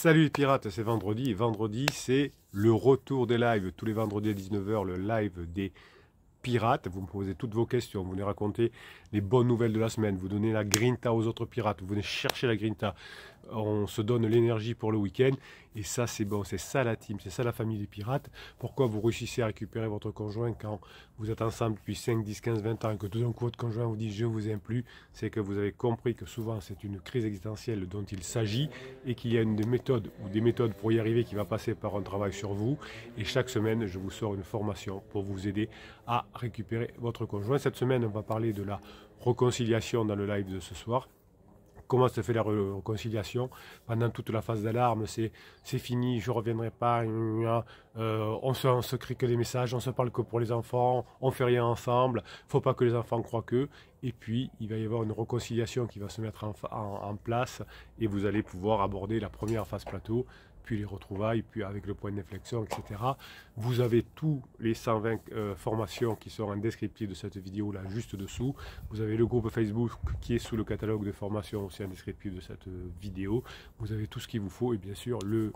Salut les pirates, c'est vendredi et vendredi c'est le retour des lives. Tous les vendredis à 19h, le live des pirates. Vous me posez toutes vos questions, vous venez raconter les bonnes nouvelles de la semaine, vous donnez la grinta aux autres pirates, vous venez chercher la grinta. On se donne l'énergie pour le week-end et ça c'est bon, c'est ça la team, c'est ça la famille des pirates. Pourquoi vous réussissez à récupérer votre conjoint quand vous êtes ensemble depuis 5, 10, 15, 20 ans et que tout d'un coup votre conjoint vous dit je vous aime plus, c'est que vous avez compris que souvent c'est une crise existentielle dont il s'agit et qu'il y a une des méthodes ou des méthodes pour y arriver qui va passer par un travail sur vous. Et chaque semaine je vous sors une formation pour vous aider à récupérer votre conjoint. Cette semaine on va parler de la réconciliation dans le live de ce soir. Comment se fait la réconciliation pendant toute la phase d'alarme, c'est fini, je ne reviendrai pas, on se crée que des messages, on se parle que pour les enfants, on ne fait rien ensemble, il ne faut pas que les enfants croient qu'eux. Et puis il va y avoir une réconciliation qui va se mettre en place et vous allez pouvoir aborder la première phase plateau, puis les retrouvailles, puis avec le point d'inflexion, etc. Vous avez tous les 120 formations qui sont en descriptif de cette vidéo là juste dessous. Vous avez le groupe Facebook qui est sous le catalogue de formations aussi en descriptif de cette vidéo. Vous avez tout ce qu'il vous faut et bien sûr le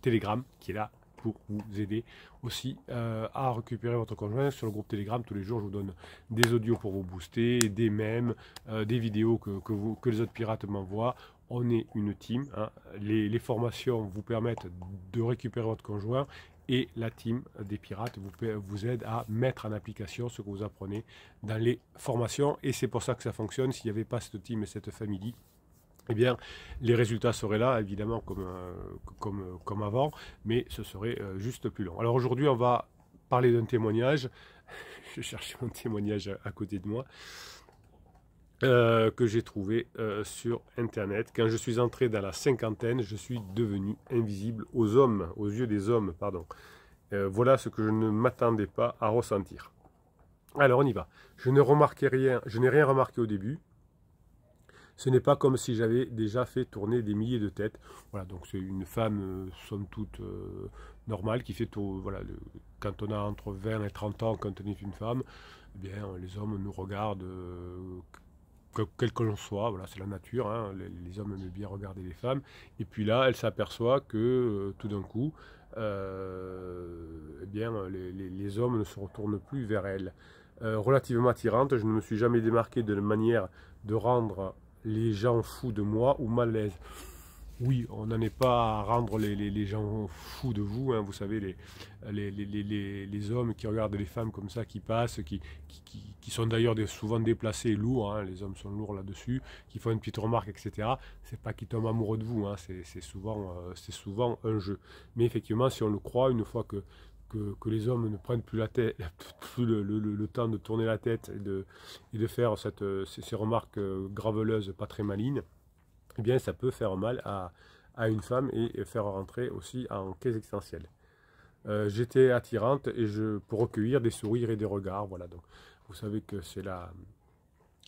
Telegram qui est là pour vous aider aussi à récupérer votre conjoint. Sur le groupe Telegram, tous les jours, je vous donne des audios pour vous booster, des mèmes, des vidéos que les autres pirates m'envoient. On est une team. Hein. Les formations vous permettent de récupérer votre conjoint et la team des pirates vous aide à mettre en application ce que vous apprenez dans les formations. Et c'est pour ça que ça fonctionne. S'il n'y avait pas cette team et cette famille, eh bien, les résultats seraient là, évidemment, comme avant, mais ce serait juste plus long. Alors aujourd'hui, on va parler d'un témoignage. Je cherchais mon témoignage à côté de moi. Que j'ai trouvé sur internet. Quand je suis entré dans la cinquantaine, je suis devenu invisible aux hommes, aux yeux des hommes, pardon. Voilà ce que je ne m'attendais pas à ressentir. Alors on y va. Je n'ai rien remarqué au début. Ce n'est pas comme si j'avais déjà fait tourner des milliers de têtes. Voilà, donc c'est une femme, somme toute, normale, qui fait tout. Voilà, quand on a entre 20 et 30 ans, quand on est une femme, eh bien, les hommes nous regardent, quel que l'on soit. Voilà, c'est la nature. Hein, les hommes aiment bien regarder les femmes. Et puis là, elle s'aperçoit que, tout d'un coup, eh bien, les hommes ne se retournent plus vers elle. Relativement attirante, je ne me suis jamais démarqué de la manière de rendre les gens fous de moi ou mal à l'aise. Oui, on n'en est pas à rendre les gens fous de vous. Hein. Vous savez, les hommes qui regardent les femmes comme ça, qui passent, qui sont d'ailleurs souvent déplacés et lourds. Hein. Les hommes sont lourds là-dessus, qui font une petite remarque, etc. C'est pas qu'ils tombent amoureux de vous. Hein. C'est souvent un jeu. Mais effectivement, si on le croit, une fois que les hommes ne prennent plus la tête, plus le temps de tourner la tête et de faire ces remarques graveleuses, pas très malines, eh bien ça peut faire mal à une femme et faire rentrer aussi en crise existentielle. J'étais attirante et pour recueillir des sourires et des regards. Voilà, donc vous savez que c'est la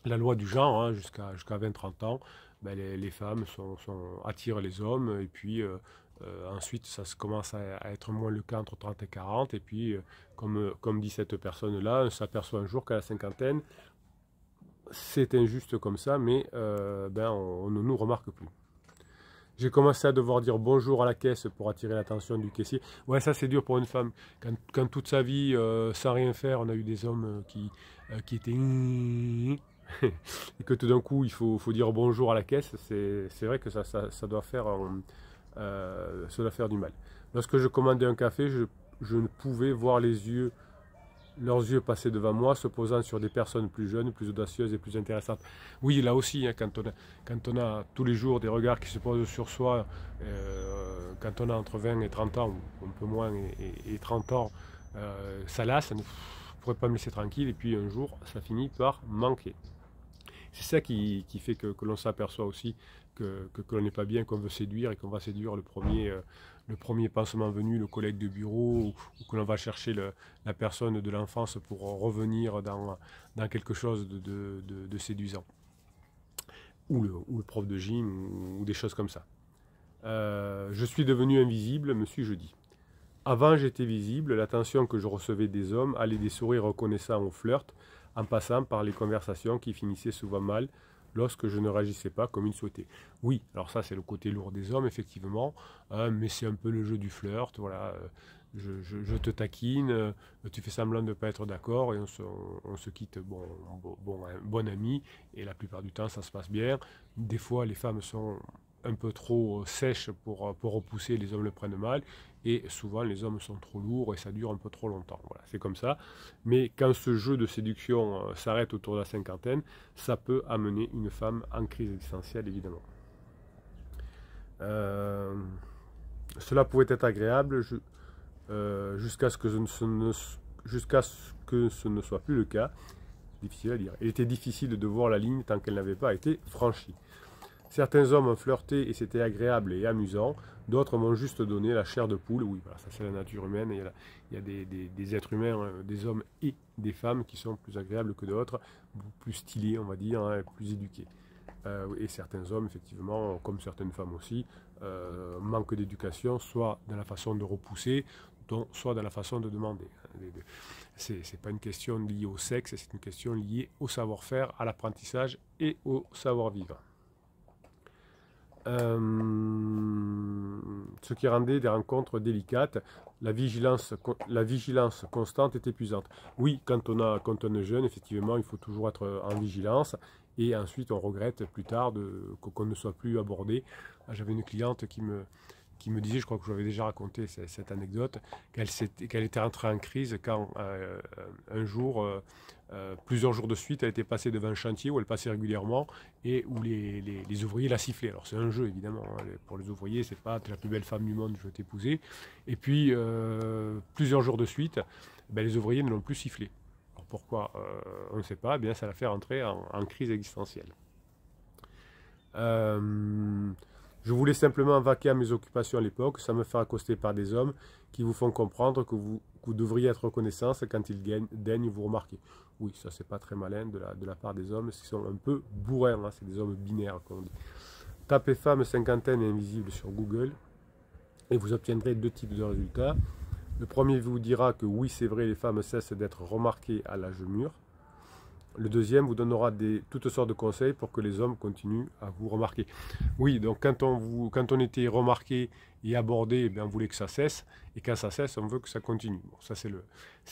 loi du genre, hein, jusqu'à 20-30 ans, ben les femmes attirent les hommes et puis ensuite ça commence à être moins le cas entre 30 et 40 et puis comme dit cette personne-là, on s'aperçoit un jour qu'à la cinquantaine, c'est injuste comme ça, mais on ne nous remarque plus. J'ai commencé à devoir dire bonjour à la caisse pour attirer l'attention du caissier. Ouais, ça c'est dur pour une femme. Quand toute sa vie, sans rien faire, on a eu des hommes qui étaient... et que tout d'un coup, il faut dire bonjour à la caisse, c'est vrai que ça doit faire, ça doit faire du mal. Lorsque je commandais un café, je ne pouvais voir leurs yeux passer devant moi, se posant sur des personnes plus jeunes, plus audacieuses et plus intéressantes. Oui, là aussi, hein, quand on a tous les jours des regards qui se posent sur soi, quand on a entre 20 et 30 ans, ou un peu moins, et 30 ans, ça lasse, on ne pourrait pas me laisser tranquille, et puis un jour, ça finit par manquer. C'est ça qui fait que l'on s'aperçoit aussi que l'on n'est pas bien, qu'on veut séduire et qu'on va séduire le premier pansement venu, le collègue de bureau, ou que l'on va chercher la personne de l'enfance pour revenir dans quelque chose de séduisant. Ou le prof de gym, ou des choses comme ça. Je suis devenu invisible, me suis-je dit. Avant j'étais visible, l'attention que je recevais des hommes allait des sourires reconnaissants au flirt, en passant par les conversations qui finissaient souvent mal, lorsque je ne réagissais pas comme il souhaitait. Oui, alors ça c'est le côté lourd des hommes, effectivement, mais c'est un peu le jeu du flirt, voilà. Je te taquine, tu fais semblant de ne pas être d'accord et on se quitte bon ami, et la plupart du temps ça se passe bien. Des fois les femmes sont un peu trop sèches pour repousser, les hommes le prennent mal, et souvent les hommes sont trop lourds et ça dure un peu trop longtemps. Voilà, c'est comme ça. Mais quand ce jeu de séduction s'arrête autour de la cinquantaine, ça peut amener une femme en crise existentielle, évidemment. Cela pouvait être agréable jusqu'à ce que ce ne soit plus le cas. Difficile à dire. Il était difficile de voir la ligne tant qu'elle n'avait pas été franchie. Certains hommes ont flirté et c'était agréable et amusant. D'autres m'ont juste donné la chair de poule. Oui, voilà, ça c'est la nature humaine. Il y a des êtres humains, des hommes et des femmes qui sont plus agréables que d'autres, plus stylés, on va dire, plus éduqués. Et certains hommes, effectivement, comme certaines femmes aussi, manquent d'éducation, soit dans la façon de repousser, soit dans la façon de demander. Ce n'est pas une question liée au sexe, c'est une question liée au savoir-faire, à l'apprentissage et au savoir-vivre. Ce qui rendait des rencontres délicates, la vigilance constante est épuisante. Oui, quand on est jeune, effectivement, il faut toujours être en vigilance, et ensuite on regrette plus tard qu'on ne soit plus abordé. J'avais une cliente qui me disait, je crois que je vous avais déjà raconté cette anecdote, qu'elle était rentrée en crise quand un jour, plusieurs jours de suite, elle était passée devant un chantier où elle passait régulièrement et où les ouvriers la sifflaient. Alors c'est un jeu évidemment, hein, pour les ouvriers, c'est pas la plus belle femme du monde, je vais t'épouser. Et puis plusieurs jours de suite, ben, les ouvriers ne l'ont plus sifflé. Alors pourquoi on ne sait pas, eh bien ça l'a fait rentrer en crise existentielle. Je voulais simplement vaquer à mes occupations à l'époque, sans me faire accoster par des hommes qui vous font comprendre que vous devriez être reconnaissant quand ils daignent vous remarquer. Oui, ça c'est pas très malin de la part des hommes, qui sont un peu bourrins, hein, c'est des hommes binaires comme on dit. Tapez femme cinquantaine et invisible sur Google et vous obtiendrez deux types de résultats. Le premier vous dira que oui, c'est vrai, les femmes cessent d'être remarquées à l'âge mûr. Le deuxième vous donnera toutes sortes de conseils pour que les hommes continuent à vous remarquer. Oui, donc quand on était remarqué et abordé, eh bien, on voulait que ça cesse. Et quand ça cesse, on veut que ça continue. Bon, ça c'est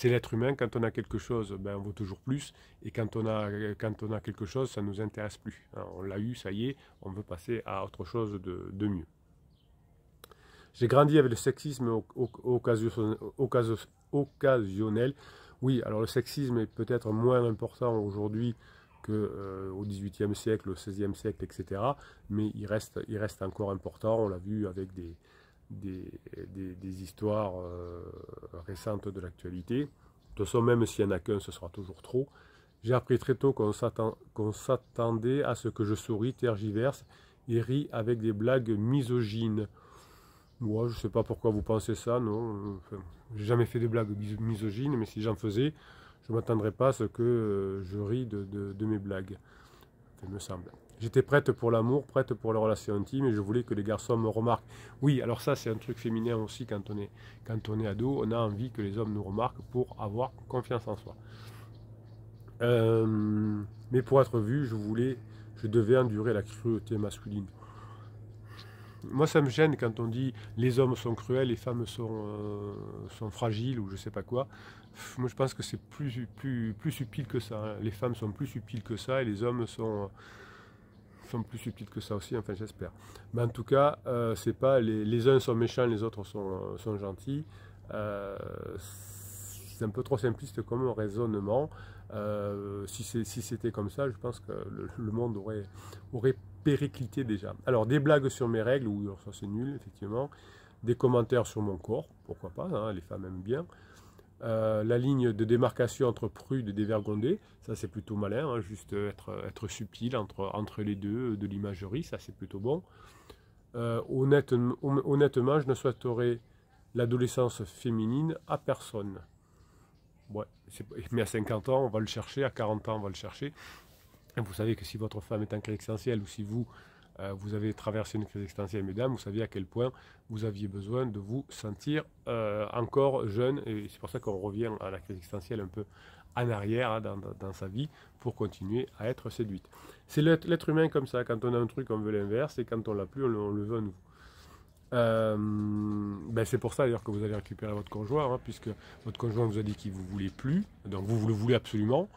l'être humain. Quand on a quelque chose, ben, on veut toujours plus. Et quand on a quelque chose, ça ne nous intéresse plus. Alors, on l'a eu, ça y est, on veut passer à autre chose de mieux. J'ai grandi avec le sexisme occasionnel. Oui, alors le sexisme est peut-être moins important aujourd'hui qu'au XVIIIe siècle, au XVIe siècle, etc. Mais il reste encore important. On l'a vu avec des histoires récentes de l'actualité. De toute façon, même s'il n'y en a qu'un, ce sera toujours trop. J'ai appris très tôt qu'on s'attendait à ce que je souris, tergiverse et ris avec des blagues misogynes. Moi, je ne sais pas pourquoi vous pensez ça, non. Enfin, j'ai jamais fait de blagues misogynes, mais si j'en faisais, je ne m'attendrais pas à ce que je ris de mes blagues. Il me semble. J'étais prête pour l'amour, prête pour la relation intime, et je voulais que les garçons me remarquent. Oui, alors ça, c'est un truc féminin aussi quand on est ado. On a envie que les hommes nous remarquent pour avoir confiance en soi. Mais pour être vu, je devais endurer la cruauté masculine. Moi, ça me gêne quand on dit les hommes sont cruels, les femmes sont fragiles ou je sais pas quoi. Moi, je pense que c'est plus subtil que ça, hein. Les femmes sont plus subtiles que ça et les hommes sont plus subtils que ça aussi, enfin j'espère. Mais en tout cas, c'est pas les uns sont méchants, les autres sont gentils. C'est un peu trop simpliste comme raisonnement. Si c'était comme ça, je pense que le monde aurait périclité déjà. Alors, des blagues sur mes règles, oui, ça c'est nul, effectivement. Des commentaires sur mon corps, pourquoi pas, hein, les femmes aiment bien. La ligne de démarcation entre prude et dévergondé, ça c'est plutôt malin, hein, juste être subtil entre les deux, de l'imagerie, ça c'est plutôt bon. Honnêtement, je ne souhaiterais l'adolescence féminine à personne. Ouais, mais à 50 ans, on va le chercher, à 40 ans, on va le chercher. Et vous savez que si votre femme est en crise existentielle, ou si vous avez traversé une crise existentielle, mesdames, vous saviez à quel point vous aviez besoin de vous sentir encore jeune. Et c'est pour ça qu'on revient à la crise existentielle un peu en arrière hein, dans sa vie pour continuer à être séduite. C'est l'être humain comme ça, quand on a un truc on veut l'inverse et quand on l'a plus on le veut à nouveau. C'est pour ça d'ailleurs que vous allez récupérer votre conjoint, hein, puisque votre conjoint vous a dit qu'il ne vous voulait plus, donc vous le voulez absolument.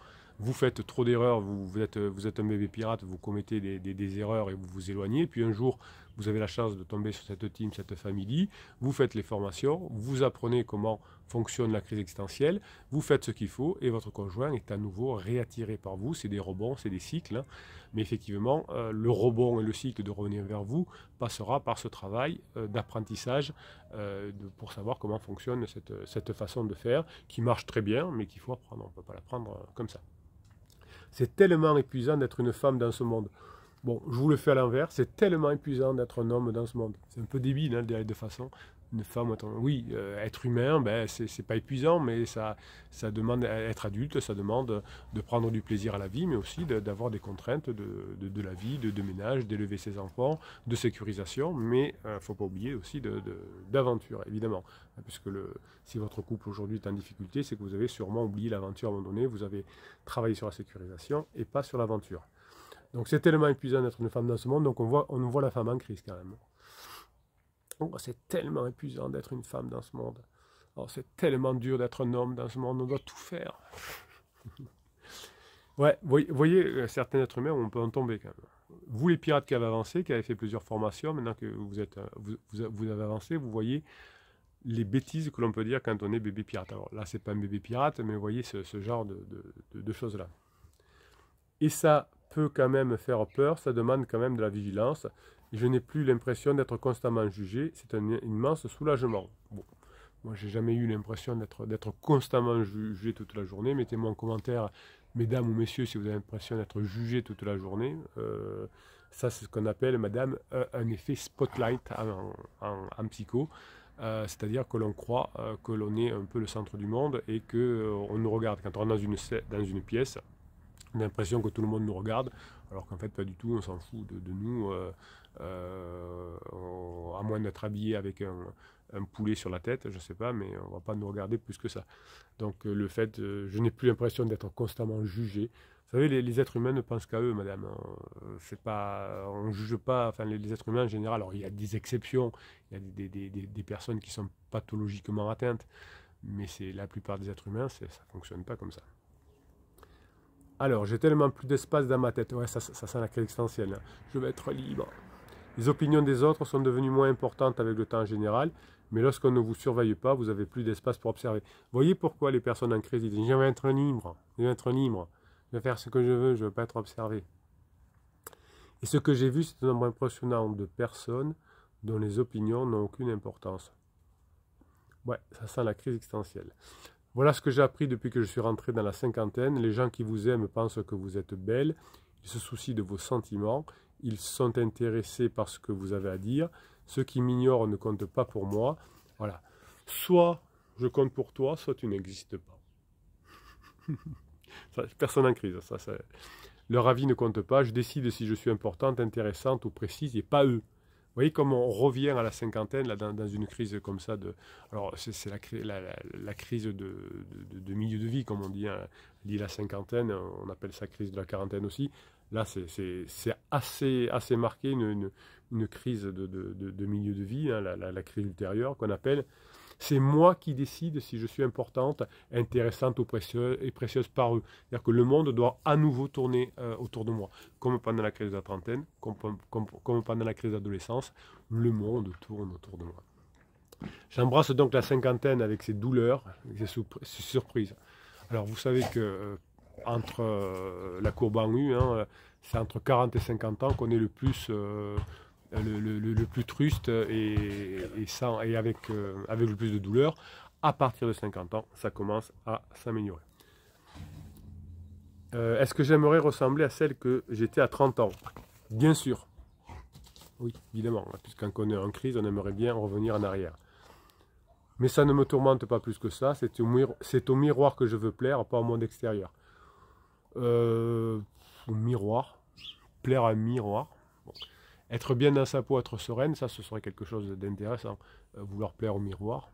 Vous faites trop d'erreurs, vous êtes un bébé pirate, vous commettez des erreurs et vous vous éloignez. Puis un jour, vous avez la chance de tomber sur cette team, cette famille. Vous faites les formations, vous apprenez comment fonctionne la crise existentielle, vous faites ce qu'il faut et votre conjoint est à nouveau réattiré par vous. C'est des rebonds, c'est des cycles. Hein. Mais effectivement, le rebond et le cycle de revenir vers vous passera par ce travail d'apprentissage pour savoir comment fonctionne cette façon de faire qui marche très bien, mais qu'il faut apprendre. On ne peut pas l'apprendre comme ça. C'est tellement épuisant d'être une femme dans ce monde. Bon, je vous le fais à l'envers, c'est tellement épuisant d'être un homme dans ce monde. C'est un peu débile, hein, de façon. Une femme, oui, être humain, c'est pas épuisant, mais ça demande être adulte, ça demande de prendre du plaisir à la vie, mais aussi d'avoir des contraintes de la vie, de ménage, d'élever ses enfants, de sécurisation, mais il ne faut pas oublier aussi d'aventure, évidemment. Puisque si votre couple aujourd'hui est en difficulté, c'est que vous avez sûrement oublié l'aventure à un moment donné, vous avez travaillé sur la sécurisation et pas sur l'aventure. Donc c'est tellement épuisant d'être une femme dans ce monde, donc on voit la femme en crise quand même. Oh, c'est tellement épuisant d'être une femme dans ce monde. Oh, c'est tellement dur d'être un homme dans ce monde, on doit tout faire. Ouais, vous voyez, certains êtres humains, on peut en tomber quand même. Vous les pirates qui avez avancé, qui avez fait plusieurs formations, maintenant que vous avez avancé, vous voyez les bêtises que l'on peut dire quand on est bébé pirate. Alors là, c'est pas un bébé pirate, mais vous voyez ce genre de choses-là. Et ça peut quand même faire peur, ça demande quand même de la vigilance. Je n'ai plus l'impression d'être constamment jugé, c'est un immense soulagement. Bon, moi j'ai jamais eu l'impression d'être constamment jugé toute la journée. Mettez-moi en commentaire, mesdames ou messieurs, si vous avez l'impression d'être jugé toute la journée. Ça c'est ce qu'on appelle, madame, un effet spotlight en psycho. C'est-à-dire que l'on croit que l'on est un peu le centre du monde et qu'on nous regarde. Quand on rentre dans une pièce, on a l'impression que tout le monde nous regarde, alors qu'en fait pas du tout, on s'en fout de nous, à moins d'être habillé avec un poulet sur la tête, je ne sais pas, mais on ne va pas nous regarder plus que ça. Donc le fait, je n'ai plus l'impression d'être constamment jugé. Vous savez, les êtres humains ne pensent qu'à eux, madame. C'est pas, on ne juge pas, enfin les êtres humains en général, alors il y a des exceptions, il y a des personnes qui sont pathologiquement atteintes, mais c'est la plupart des êtres humains, ça ne fonctionne pas comme ça. Alors, j'ai tellement plus d'espace dans ma tête. Ouais, ça sent la crise existentielle. Hein. Je veux être libre. Les opinions des autres sont devenues moins importantes avec le temps en général, mais lorsqu'on ne vous surveille pas, vous avez plus d'espace pour observer. Voyez pourquoi les personnes en crise disent « Je veux être libre, je veux être libre, je veux faire ce que je veux veux pas être observé ». Et ce que j'ai vu, c'est un nombre impressionnant de personnes dont les opinions n'ont aucune importance. Ouais, ça sent la crise existentielle. Voilà ce que j'ai appris depuis que je suis rentré dans la cinquantaine. Les gens qui vous aiment pensent que vous êtes belle, ils se soucient de vos sentiments, ils sont intéressés par ce que vous avez à dire. Ceux qui m'ignorent ne comptent pas pour moi. Voilà. Soit je compte pour toi, soit tu n'existes pas. Personne en crise. Leur avis ne compte pas. Je décide si je suis importante, intéressante ou précise et pas eux. Vous voyez comme on revient à la cinquantaine, là, dans une crise comme ça. Alors, c'est la crise de milieu de vie, comme on dit. Hein. Dit la cinquantaine, on appelle ça crise de la quarantaine aussi. Là, c'est assez marqué, une crise de milieu de vie, hein, la crise ultérieure qu'on appelle. C'est moi qui décide si je suis importante, intéressante ou précieuse par eux. C'est-à-dire que le monde doit à nouveau tourner autour de moi. Comme pendant la crise de la trentaine, comme pendant la crise d'adolescence, le monde tourne autour de moi. J'embrasse donc la cinquantaine avec ses douleurs, avec ses surprises. Alors vous savez que entre la courbe en U, hein, c'est entre 40 et 50 ans qu'on est le plus... le plus truste et avec le plus de douleur. À partir de 50 ans, ça commence à s'améliorer. Est-ce que j'aimerais ressembler à celle que j'étais à 30 ans? Bien sûr. Oui, évidemment, puisqu'on est en crise, on aimerait bien revenir en arrière. Mais ça ne me tourmente pas plus que ça, c'est au miroir que je veux plaire, pas au monde extérieur. Au miroir, plaire à un miroir. Bon. Être bien dans sa peau, être sereine, ça ce serait quelque chose d'intéressant. Vouloir plaire au miroir.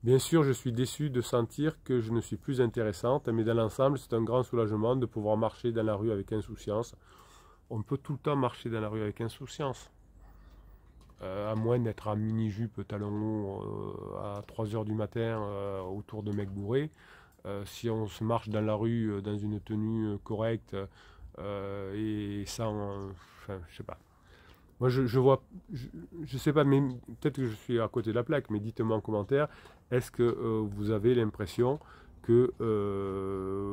Bien sûr, je suis déçu de sentir que je ne suis plus intéressante, mais dans l'ensemble, c'est un grand soulagement de pouvoir marcher dans la rue avec insouciance. On peut tout le temps marcher dans la rue avec insouciance. À moins d'être en mini-jupe, talons hauts, à 3 heures du matin, autour de mecs bourrés. Si on se marche dans la rue dans une tenue correcte et sans... enfin, je sais pas. Moi, je vois, je sais pas, mais peut-être que je suis à côté de la plaque, mais dites-moi en commentaire, est-ce que vous avez l'impression que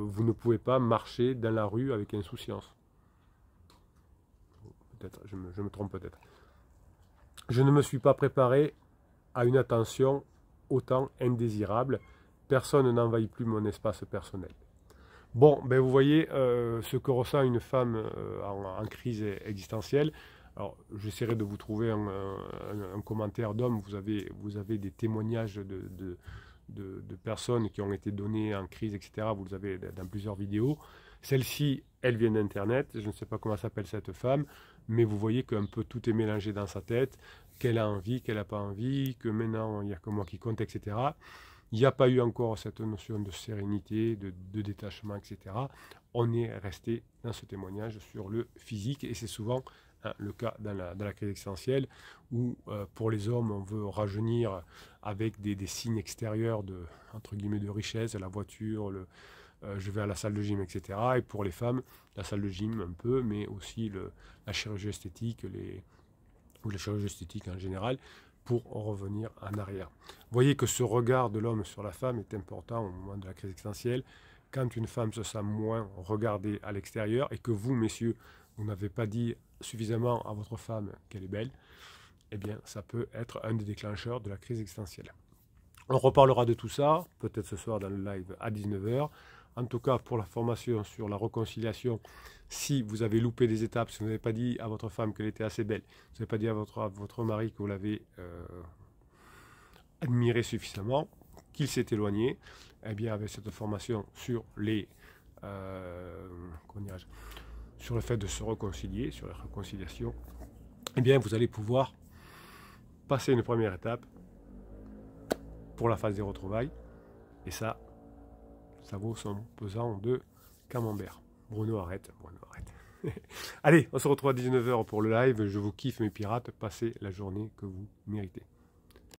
vous ne pouvez pas marcher dans la rue avec insouciance? Peut-être, je me trompe peut-être. Je ne me suis pas préparé à une attention autant indésirable. Personne n'envahit plus mon espace personnel. Bon, ben vous voyez ce que ressent une femme en crise existentielle. Alors, j'essaierai de vous trouver un commentaire d'homme. Vous avez des témoignages de personnes qui ont été données en crise, etc. Vous les avez dans plusieurs vidéos. Celle-ci, elle vient d'Internet. Je ne sais pas comment s'appelle cette femme, mais vous voyez qu'un peu tout est mélangé dans sa tête, qu'elle a envie, qu'elle n'a pas envie, que maintenant, il n'y a que moi qui compte, etc. Il n'y a pas eu encore cette notion de sérénité, de détachement, etc. On est resté dans ce témoignage sur le physique, et c'est souvent le cas dans la crise existentielle, où pour les hommes, on veut rajeunir avec des signes extérieurs de, entre guillemets, de richesse, la voiture, je vais à la salle de gym, etc. Et pour les femmes, la salle de gym un peu, mais aussi la chirurgie esthétique, ou la chirurgie esthétique en général, pour revenir en arrière. Vous voyez que ce regard de l'homme sur la femme est important au moment de la crise existentielle. Quand une femme se sent moins regardée à l'extérieur et que vous, messieurs, vous n'avez pas dit suffisamment à votre femme qu'elle est belle, eh bien, ça peut être un des déclencheurs de la crise existentielle. On reparlera de tout ça, peut-être ce soir dans le live à 19 h. En tout cas, pour la formation sur la réconciliation, si vous avez loupé des étapes, si vous n'avez pas dit à votre femme qu'elle était assez belle, vous n'avez pas dit à votre mari que vous l'avez admiré suffisamment, qu'il s'est éloigné, eh bien, avec cette formation sur sur le fait de se réconcilier, sur la réconciliation, eh bien, vous allez pouvoir passer une première étape pour la phase des retrouvailles. Et ça vaut son pesant de camembert. Bruno, arrête. Allez, on se retrouve à 19 h pour le live. Je vous kiffe mes pirates. Passez la journée que vous méritez.